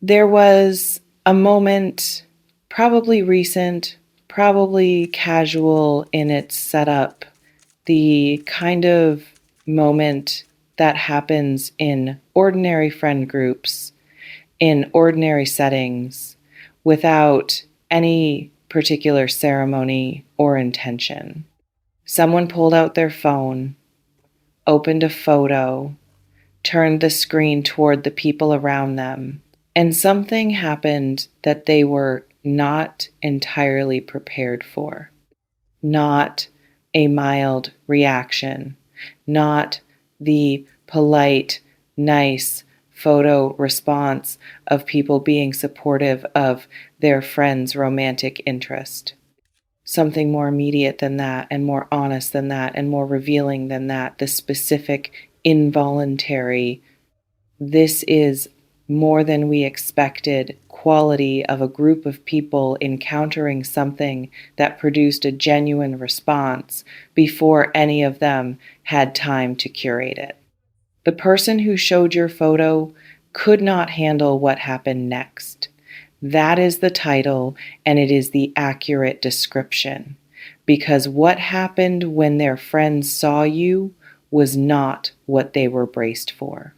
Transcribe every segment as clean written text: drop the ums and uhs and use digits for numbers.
There was a moment, probably recent, probably casual in its setup, the kind of moment that happens in ordinary friend groups, in ordinary settings, without any particular ceremony or intention. Someone pulled out their phone, opened a photo, turned the screen toward the people around them, and something happened that they were not entirely prepared for. Not a mild reaction, not the polite, nice photo response of people being supportive of their friend's romantic interest. Something more immediate than that, and more honest than that, and more revealing than that. The specific, involuntary, this is more than we expected quality of a group of people encountering something that produced a genuine response before any of them had time to curate it. The person who showed your photo could not handle what happened next. That is the title, and it is the accurate description. Because what happened when their friends saw you was not what they were braced for.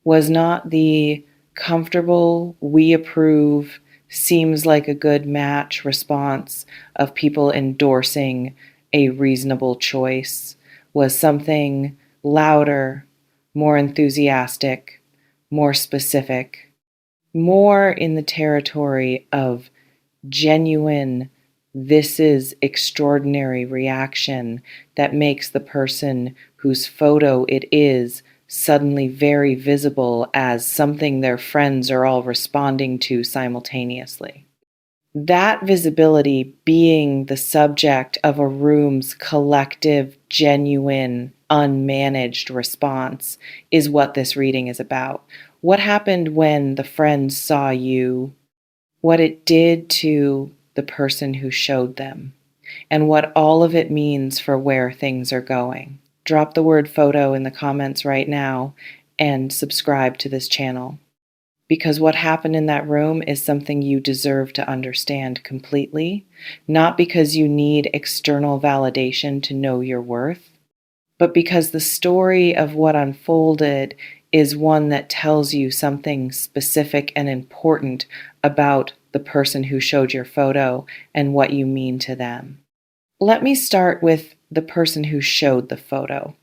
Was not the comfortable, we approve, seems like a good match response of people endorsing a reasonable choice. Was something louder, more enthusiastic, more specific, more in the territory of genuine, this is extraordinary reaction that makes the person whose photo it is suddenly very visible as something their friends are all responding to simultaneously. That visibility being the subject of a room's collective, genuine, unmanaged response is what this reading is about. What happened when the friends saw you, what it did to the person who showed them, and what all of it means for where things are going. Drop the word photo in the comments right now and subscribe to this channel. Because what happened in that room is something you deserve to understand completely, not because you need external validation to know your worth, but because the story of what unfolded is one that tells you something specific and important about the person who showed your photo and what you mean to them. Let me start with the person who showed the photo,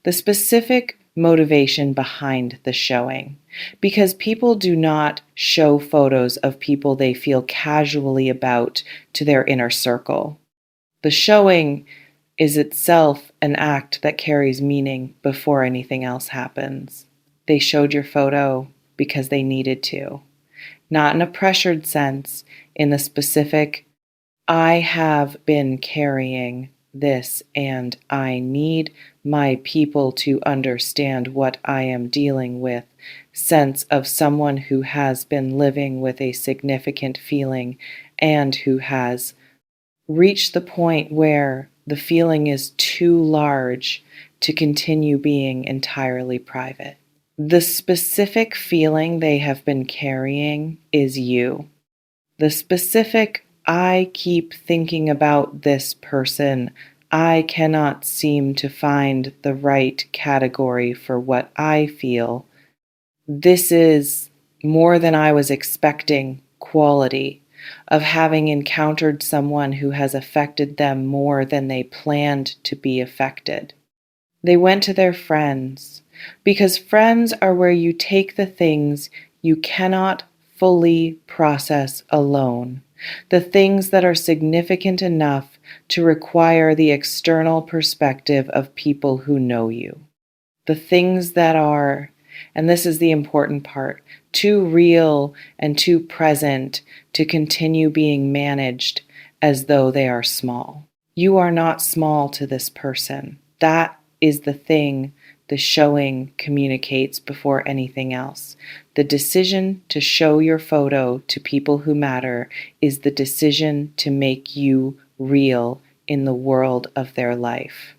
the specific motivation behind the showing, because people do not show photos of people they feel casually about to their inner circle. The showing is itself an act that carries meaning before anything else happens. They showed your photo because they needed to, not in a pressured sense, in the specific, I have been carrying this and I need my people to understand what I am dealing with sense of someone who has been living with a significant feeling and who has reached the point where the feeling is too large to continue being entirely private. The specific feeling they have been carrying is you. The specific, I keep thinking about this person. I cannot seem to find the right category for what I feel. This is more than I was expecting quality of having encountered someone who has affected them more than they planned to be affected. They went to their friends because friends are where you take the things you cannot fully process alone, the things that are significant enough to require the external perspective of people who know you, the things that are, and this is the important part, too real and too present to continue being managed as though they are small. You are not small to this person. That is the thing the showing communicates before anything else. The decision to show your photo to people who matter is the decision to make you real in the world of their life.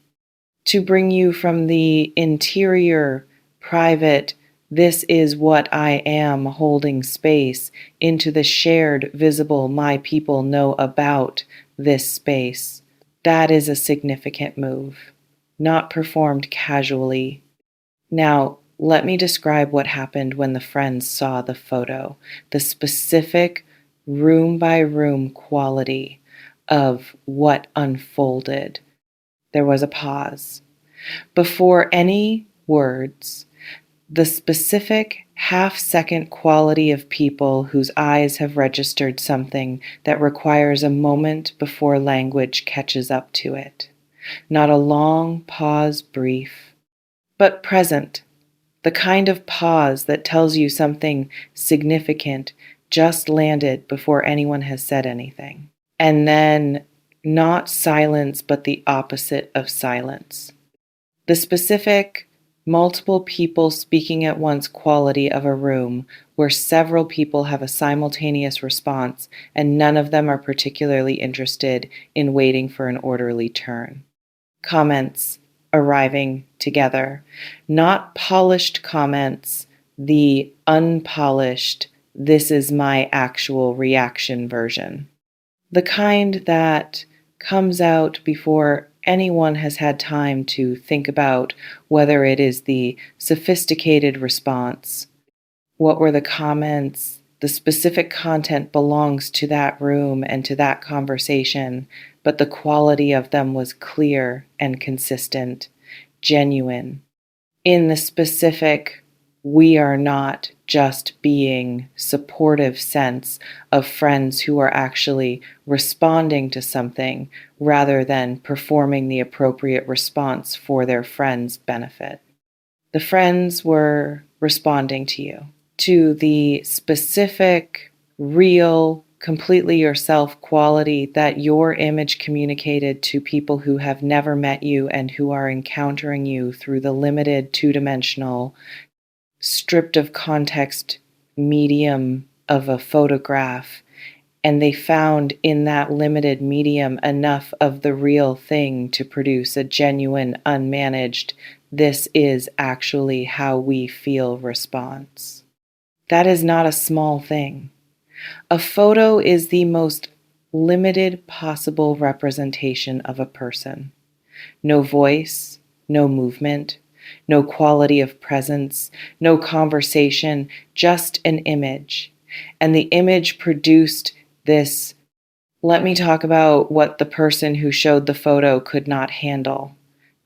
To bring you from the interior, private, This is what I am holding space into the shared, visible, my people know about this space. That is a significant move, not performed casually. Now, let me describe what happened when the friends saw the photo, the specific room by room quality of what unfolded. There was a pause. Before any words, the specific half-second quality of people whose eyes have registered something that requires a moment before language catches up to it. Not a long pause brief, but present, the kind of pause that tells you something significant just landed before anyone has said anything. And then not silence, but the opposite of silence. The specific, multiple people speaking at once quality of a room where several people have a simultaneous response and none of them are particularly interested in waiting for an orderly turn. Comments arriving together, not polished comments, the unpolished, this is my actual reaction version. The kind that comes out before anyone has had time to think about whether it is the sophisticated response. What were the comments? The specific content belongs to that room and to that conversation, but the quality of them was clear and consistent, genuine. In the specific, we are not just being supportive sense of friends who are actually responding to something rather than performing the appropriate response for their friend's benefit. The friends were responding to you, to the specific, real, completely yourself quality that your image communicated to people who have never met you and who are encountering you through the limited two-dimensional, stripped of context medium of a photograph. And they found in that limited medium enough of the real thing to produce a genuine, unmanaged, this is actually how we feel response. That is not a small thing. A photo is the most limited possible representation of a person. No voice, no movement, no quality of presence, no conversation, just an image. And the image produced this. Let me talk about what the person who showed the photo could not handle,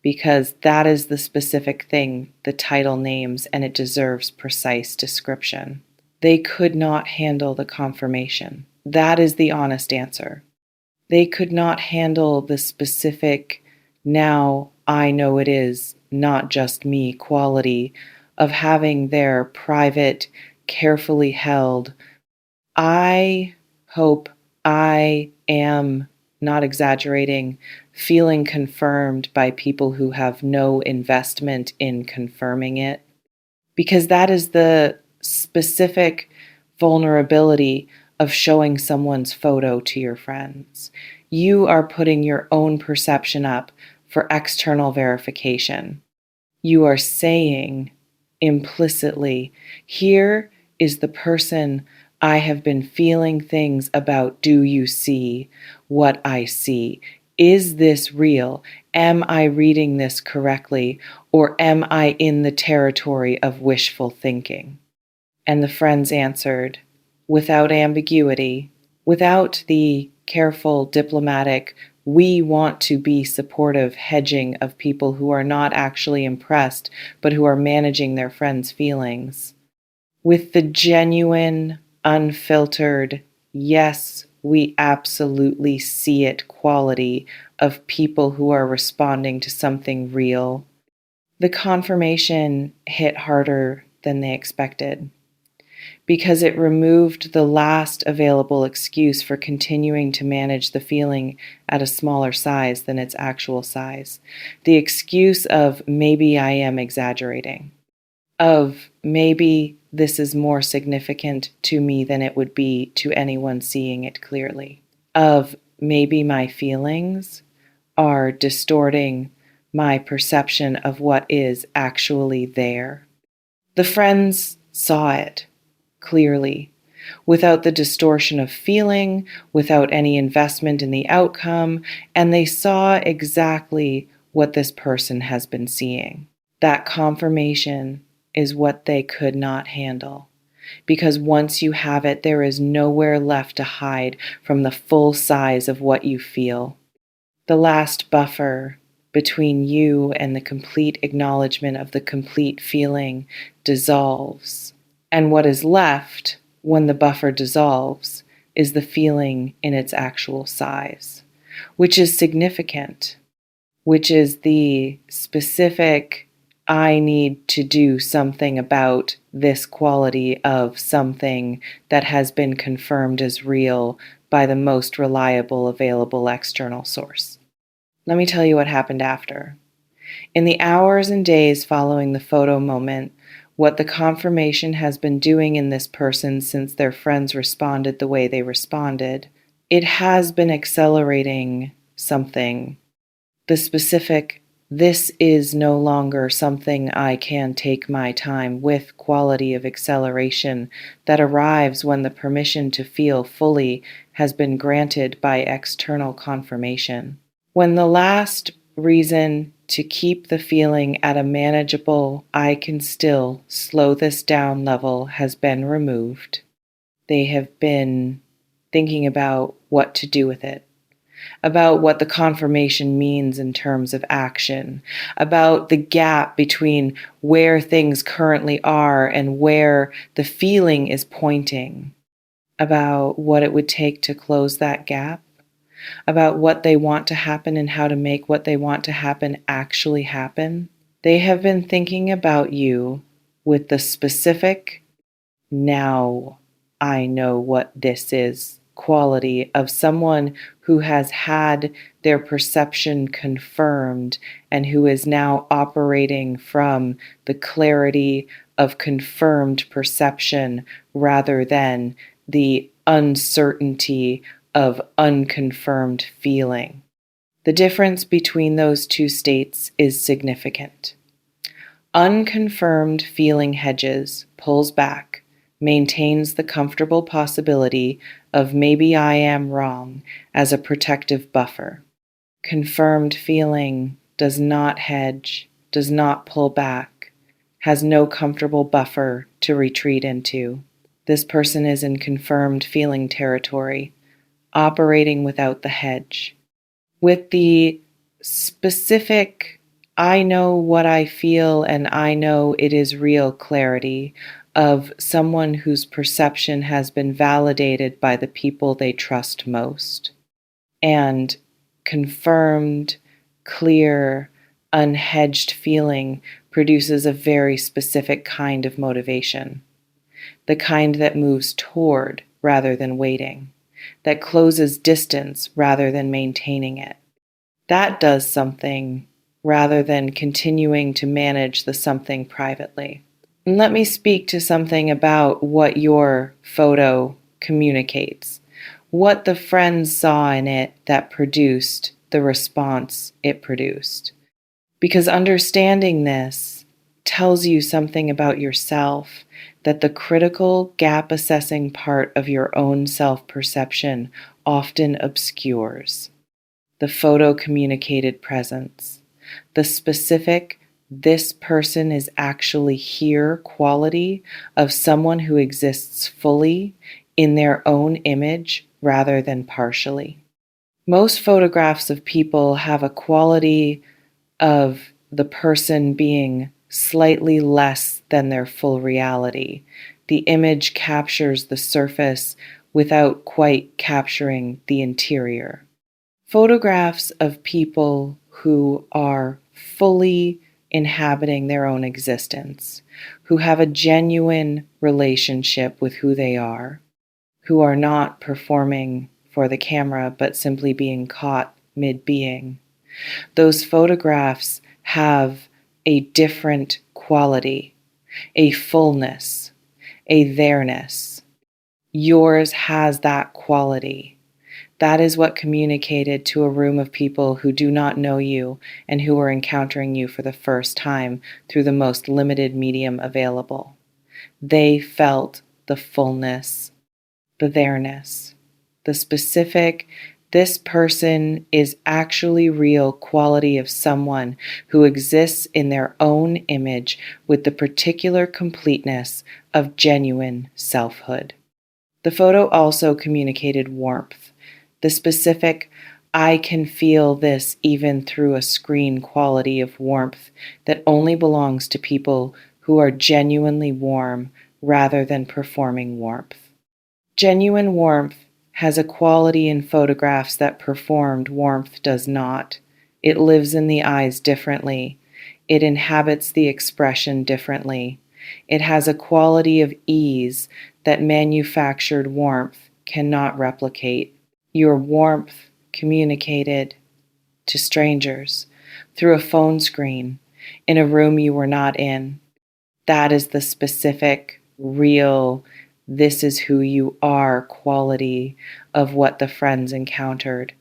because that is the specific thing the title names and it deserves precise description. They could not handle the confirmation. That is the honest answer. They could not handle the specific, now I know it is not just me quality of having their private, carefully held, I hope I am, not exaggerating, feeling confirmed by people who have no investment in confirming it. Because that is the specific vulnerability of showing someone's photo to your friends. You are putting your own perception up for external verification. You are saying implicitly, here is the person I have been feeling things about. Do you see what I see? Is this real? Am I reading this correctly? Or am I in the territory of wishful thinking? And the friends answered, without ambiguity, without the careful, diplomatic, we want to be supportive hedging of people who are not actually impressed, but who are managing their friends' feelings. With the genuine, unfiltered, yes, we absolutely see it quality of people who are responding to something real. The confirmation hit harder than they expected, because it removed the last available excuse for continuing to manage the feeling at a smaller size than its actual size. The excuse of maybe I am exaggerating, of maybe this is more significant to me than it would be to anyone seeing it clearly, of maybe my feelings are distorting my perception of what is actually there. The friends saw it clearly, without the distortion of feeling, without any investment in the outcome, and they saw exactly what this person has been seeing. That confirmation is what they could not handle. Because once you have it, there is nowhere left to hide from the full size of what you feel. The last buffer between you and the complete acknowledgement of the complete feeling dissolves. And what is left when the buffer dissolves is the feeling in its actual size, which is significant, which is the specific, I need to do something about this quality of something that has been confirmed as real by the most reliable available external source. Let me tell you what happened after. In the hours and days following the photo moment, what the confirmation has been doing in this person since their friends responded the way they responded, it has been accelerating something. The specific, this is no longer something I can take my time with quality of acceleration that arrives when the permission to feel fully has been granted by external confirmation. When the last reason to keep the feeling at a manageable, I can still slow this down level has been removed, they have been thinking about what to do with it, about what the confirmation means in terms of action, about the gap between where things currently are and where the feeling is pointing, about what it would take to close that gap, about what they want to happen and how to make what they want to happen actually happen. They have been thinking about you with the specific, now I know what this is quality of someone who has had their perception confirmed and who is now operating from the clarity of confirmed perception rather than the uncertainty of unconfirmed feeling. The difference between those two states is significant. Unconfirmed feeling hedges, pulls back, maintains the comfortable possibility of maybe I am wrong as a protective buffer. Confirmed feeling does not hedge, does not pull back, has no comfortable buffer to retreat into. This person is in confirmed feeling territory, operating without the hedge. With the specific, I know what I feel and I know it is real clarity of someone whose perception has been validated by the people they trust most. And confirmed, clear, unhedged feeling produces a very specific kind of motivation, the kind that moves toward rather than waiting, that closes distance rather than maintaining it. That does something rather than continuing to manage the something privately. And let me speak to something about what your photo communicates, what the friends saw in it that produced the response it produced. Because understanding this tells you something about yourself that the critical gap assessing part of your own self-perception often obscures. The photo communicated presence, the specific, this person is actually here quality of someone who exists fully in their own image rather than partially. Most photographs of people have a quality of the person being slightly less than their full reality. The image captures the surface without quite capturing the interior. Photographs of people who are fully inhabiting their own existence, who have a genuine relationship with who they are, who are not performing for the camera but simply being caught mid-being. Those photographs have a different quality, a fullness, a there-ness. Yours has that quality. That is what communicated to a room of people who do not know you and who are encountering you for the first time through the most limited medium available. They felt the fullness, the there-ness, the specific, this person is actually real quality of someone who exists in their own image with the particular completeness of genuine selfhood. The photo also communicated warmth, the specific, I can feel this even through a screen quality of warmth that only belongs to people who are genuinely warm rather than performing warmth. Genuine warmth has a quality in photographs that performed warmth does not. It lives in the eyes differently. It inhabits the expression differently. It has a quality of ease that manufactured warmth cannot replicate. Your warmth communicated to strangers through a phone screen in a room you were not in. That is the specific, real, this is who you are quality of what the friends encountered.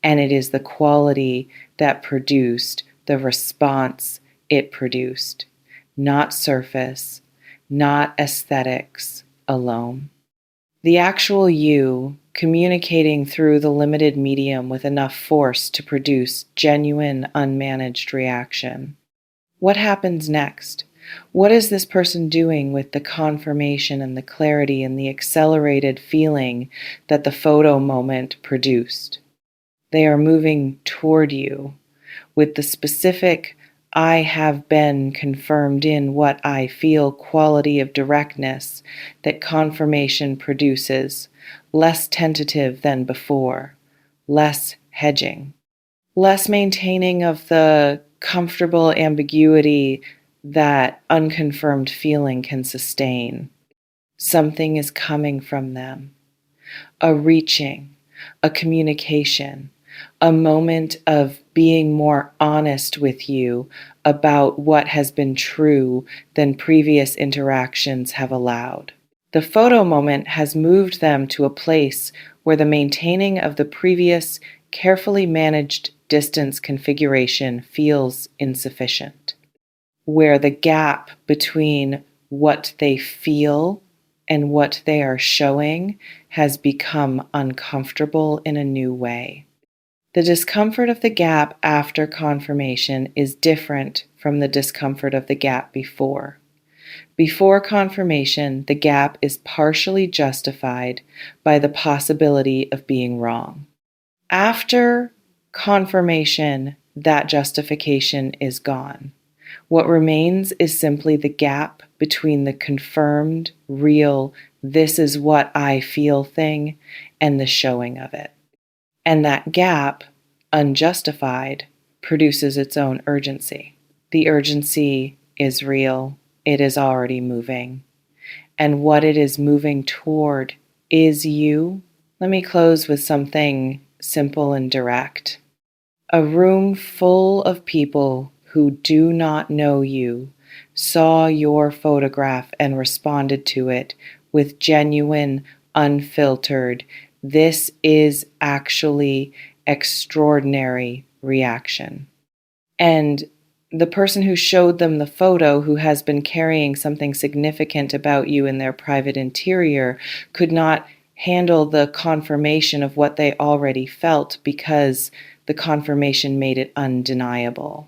And it is the quality that produced the response it produced, not surface, not aesthetics alone. The actual you communicating through the limited medium with enough force to produce genuine, unmanaged reaction. What happens next? What is this person doing with the confirmation and the clarity and the accelerated feeling that the photo moment produced? They are moving toward you with the specific, I have been confirmed in what I feel quality of directness that confirmation produces, less tentative than before, less hedging, less maintaining of the comfortable ambiguity that unconfirmed feeling can sustain. Something is coming from them, a reaching, a communication, a moment of being more honest with you about what has been true than previous interactions have allowed. The photo moment has moved them to a place where the maintaining of the previous carefully managed distance configuration feels insufficient, where the gap between what they feel and what they are showing has become uncomfortable in a new way. The discomfort of the gap after confirmation is different from the discomfort of the gap before. Before confirmation, the gap is partially justified by the possibility of being wrong. After confirmation, that justification is gone. What remains is simply the gap between the confirmed, real, this is what I feel thing and the showing of it. And that gap, unjustified, produces its own urgency. The urgency is real. It is already moving. And what it is moving toward is you. Let me close with something simple and direct. A room full of people who do not know you saw your photograph and responded to it with genuine, unfiltered, this is actually extraordinary reaction. And the person who showed them the photo, who has been carrying something significant about you in their private interior, could not handle the confirmation of what they already felt because the confirmation made it undeniable.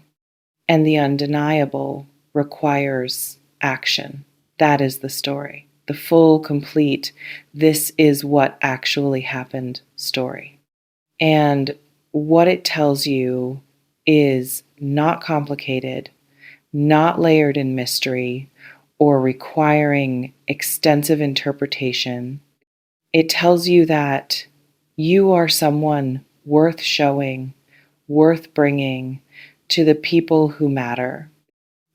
And the undeniable requires action. That is the story. The full, complete, this is what actually happened story. And what it tells you is not complicated, not layered in mystery, or requiring extensive interpretation. It tells you that you are someone worth showing, worth bringing to the people who matter,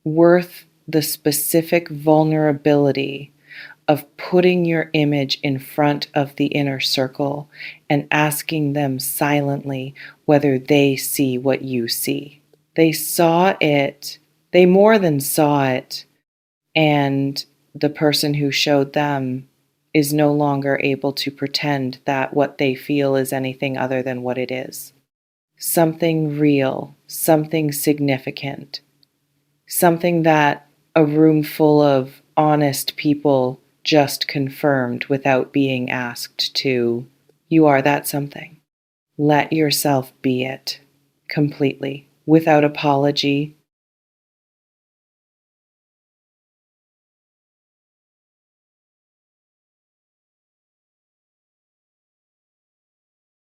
worth the specific vulnerability of putting your image in front of the inner circle and asking them silently whether they see what you see. They saw it, they more than saw it, and the person who showed them is no longer able to pretend that what they feel is anything other than what it is. Something real, something significant, something that a room full of honest people just confirmed without being asked to. You are that something. Let yourself be it completely, without apology,